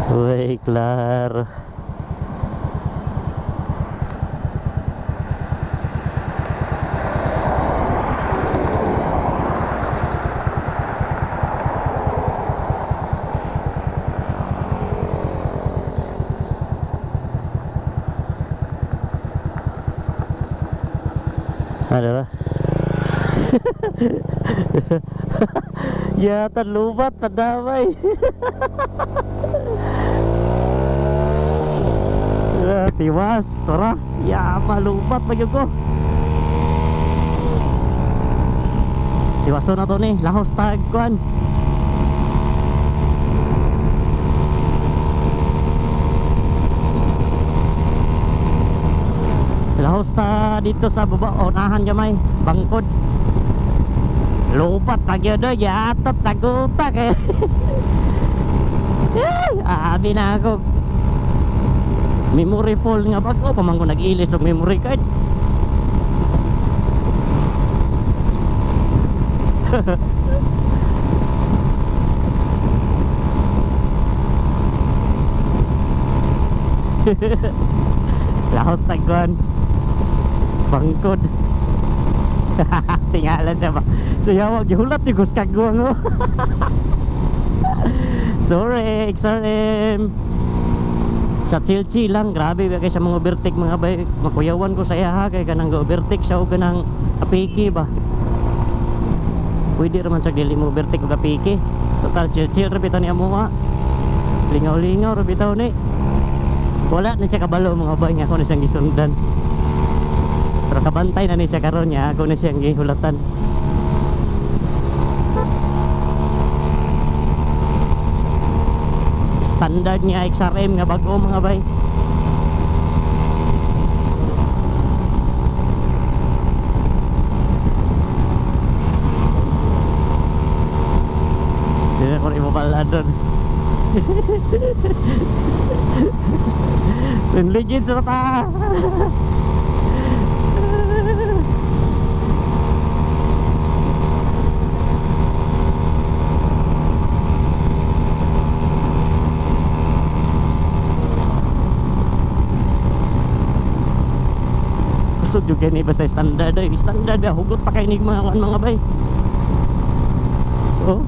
Baiklah. Adalah. Ya terlubat padamay. Tiwas, tara. Ya malubat lagi ko. Tiwaso na to ni, lahos tag kuan. Lahos ta dito sa baba, unahan gamay, bangkod. Lupat lagi ada, yatot tagutak eh. Abi na ako. Memory full nga bago, pamang ko nag-ilis og memory card. Lahos tagkuan, bangkod. Tinggalan siya ba? Saya wag gihulat yung guskagwang mo. Sorry, XRM. Sa chill-chill lang, grabe kay sa mga overtake mga bay. Makuyawan ko sa iya ha, kay kanang ga-overtake siya o kanang apiki ba. Pwede raman sa dili mo overtake o apiki. Total chill-chill rabitaw ni amo ha. Lingaw-lingaw rabitaw ni. Wala na siya kabalo mga bay nga ako na siyang gisundan. Pero kabantay na ni siya karon niya, ako na siyang gihulatan. Standard niya XRM nga bago mga bay. Hindi na ko rin mapala doon. Tunligid sa mata. Kusog juga ni basta standard ay standard ba hugot pa kay ni mga bay. Oh.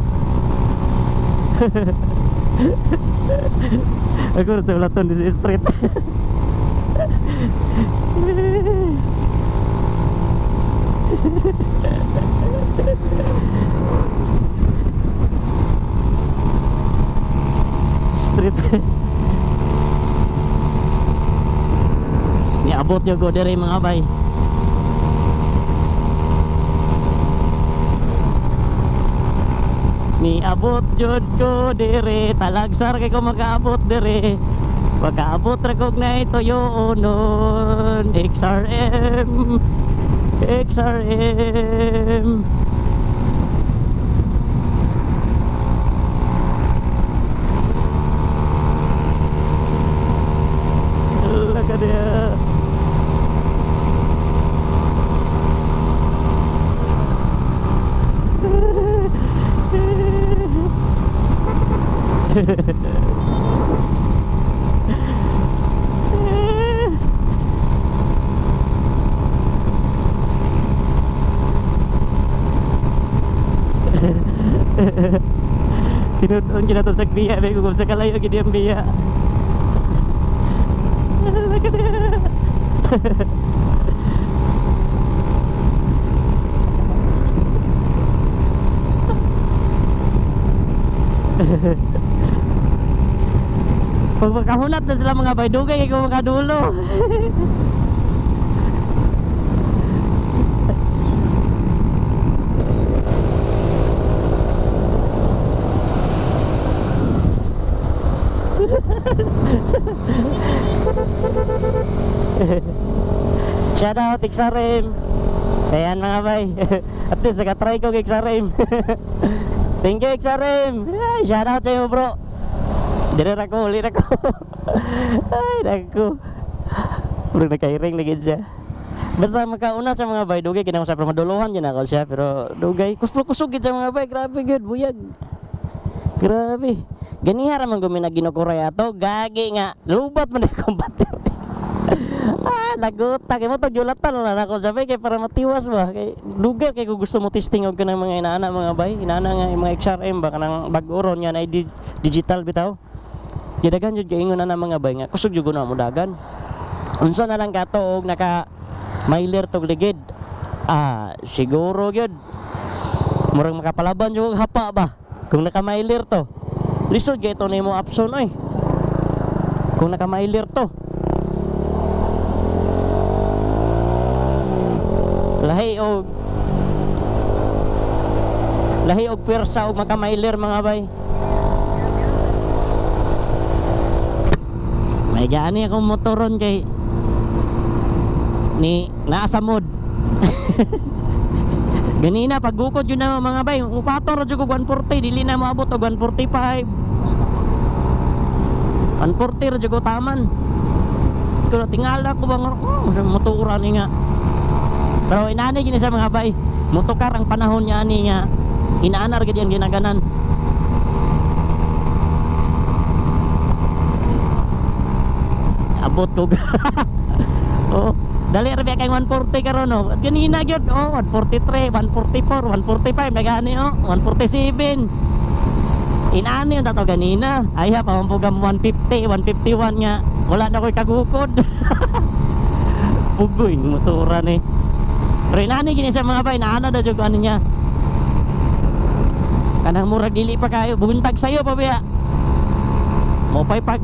Aku harus ulaton di street. Street. Ni abot yo go dere mga bay. Ni abot jud ko dere, talagsar kay ko makaabot dere. Pagkaabot ra kog na ito yun. XRM, XRM. Laka dia. Tinudon kita to sa biya, may kung sa kalayo gid ang biya. Pag makahunat na sila mga baydugay, ikaw makadulo. Shout out XRM. Ayan mga bay. At least nakatry ko XRM. Thank you XRM. Shout out sa iyo bro. Dire ra ko, ulit ako. Ay naku. Puro nakairing lagi siya. Basta makauna sa mga bay dugay kinang sa maduluhan din ako siya, pero dugay kusog gid sa mga bay, grabe gud buyag. Grabe. Ganiha ra man gumi na ginukuray ato, gagi nga lubat man akong battery. Laguta kay mo to gyulatan lang ako sabi kay para matiwas ba kay lugar kay ko gusto mo testing og kanang mga inaana mga bay, inaana nga yung mga XRM ba kanang bag-oron nga na digital bitaw. Gidagan jud kay ingon na mga bay nga kusog jud na mo dagan. Unsa na lang kato og naka mailer tog ligid. Siguro gyud murag makapalaban jud hapa ba kung naka mailer to. Lisod kay ito nimo option oy. Kung naka mailer to. Lahi og pwersa og makamailer mga bay. May gani akong motoron kay ni naa sa mod. Ganina paggukod yun na mga bay, upator jud ko 140 dili na moabot og 145. 140 ra jud ko taman. Kuno tingala ko bang motoran ni nga. Pero inani gini sa mga bay, motokar ang panahon niya ani nga inaanar gid ang ginaganan. Abot ko. Oh, dali ra kay 140 karon no. Ganina gyud 143, 144, 145 nagani 147. Inani yung tato ganina. Ay ha pampugam 150, 151 nga. Wala na ko'y kagukod. Pugoy motoran eh. Pero inani gini sa mga bay, naana na dyan ano niya. Kanang murag dili pa kayo, buntag sa'yo pa biya. Mo pa'y pag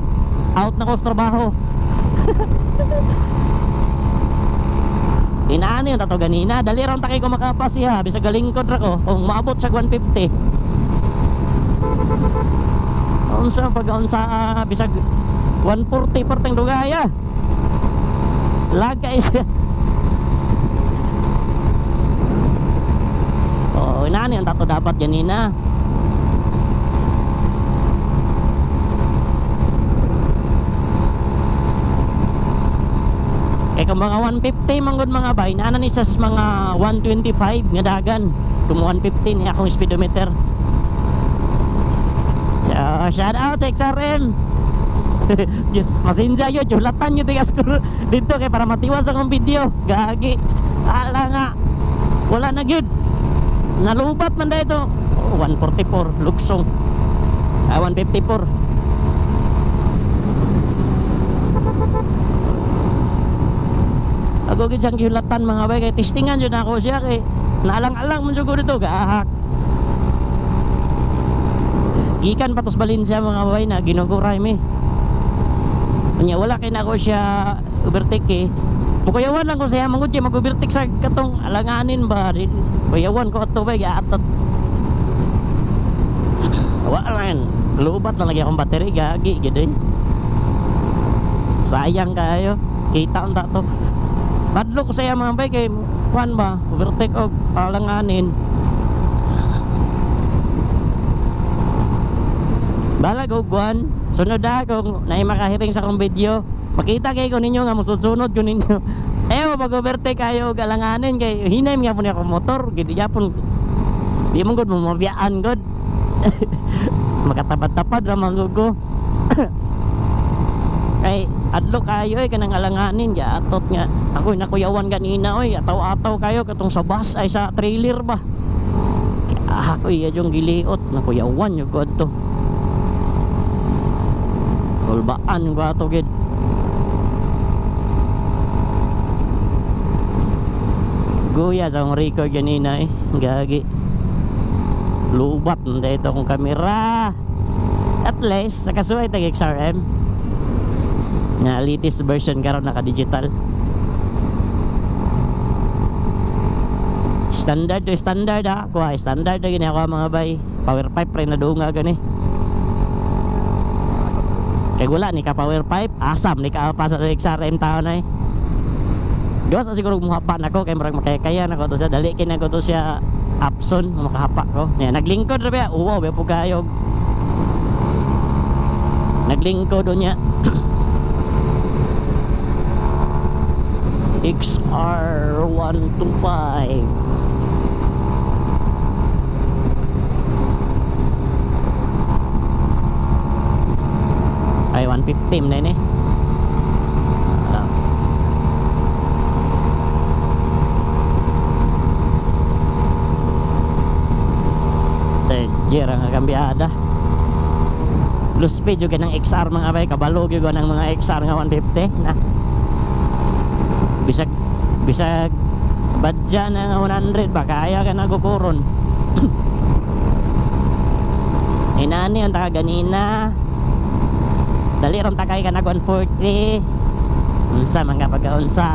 out na ko sa trabaho. Inani yung tato ganina, dali ron takay ko makapasiha, bisa galingkod ra ko, kung maabot sa 150. Unsa pag-unsa bisag 140 perteng dugaya. Lagay siya. Inani ang tato dapat ganina. Kaya kung mga 150 manggod mga bay, naana ni sa mga 125 nga dagan. Kung 150 ni akong speedometer. Shout out sa XRM. Yes, masinja yun, julatan nyo tigas ko dito kaya para matiwas akong video. Gagi. Ala nga. Wala na gyud. Nalubat man dahil ito 144 luksong 154. Ako gid siyang gihulatan mga bay kay testingan jud ako siya kay naalang-alang man jud ko dito gaahak. Gikan patos Valencia mga bay na ginuguray mi. Unya wala kay nako siya overtake eh. Mukayawan lang ko siya mangud kay mag-overtake sa katong alanganin ba. Kuyawan ko ato ba atat. Wala lubat lang lagi akong battery gagi gid. Sayang kayo. Kita unta to. Badlo ko saya mga bay kay kuan ba overtake og alanganin. Balag og kuan sunod ako na makahiring sa akong video. Makita kay ko ninyo nga musunod ko ninyo. Mag-overtake kayo galanganin kay hinay nga po niya ako motor gid yapon. Di mo gud mo mabiyaan gud. Makatapad-tapad ra man ko. Kay adlo kayo kanang alanganin ya atot nga. Ako nakuyawan ganina oy ataw-ataw kayo katong sa bus ay sa trailer ba. Kaya ako yung giliot nakuyawan yung god to. Kulbaan ko ato gid. Guya sa akong record ganina gagi lubat na ito akong kamera. At least sa kasuway tag XRM na latest version karon naka digital. Standard to standard ako ay standard na gini ako mga bay. Power pipe rin na dunga gani. Kay wala ni ka power pipe asam ni ka pa sa XRM taon ay. Gawas na siguro muhapan ako kay marag makaya na ko to siya dali kay na ko to siya Apson makahapa ko. Nya naglingkod ra ba? Uwaw ba po kayo. Naglingkod niya. XR125. 150 na ini. Third gear ang kambiada. Low speed juga ng XR mga bay, kabalo juga ng mga XR nga 150 na. Bisag badya na nga 100 ba kaya ka nagukuron. Inani ang taka ganina. Dali ron takay ka nag 140. Unsa mga pagkaunsa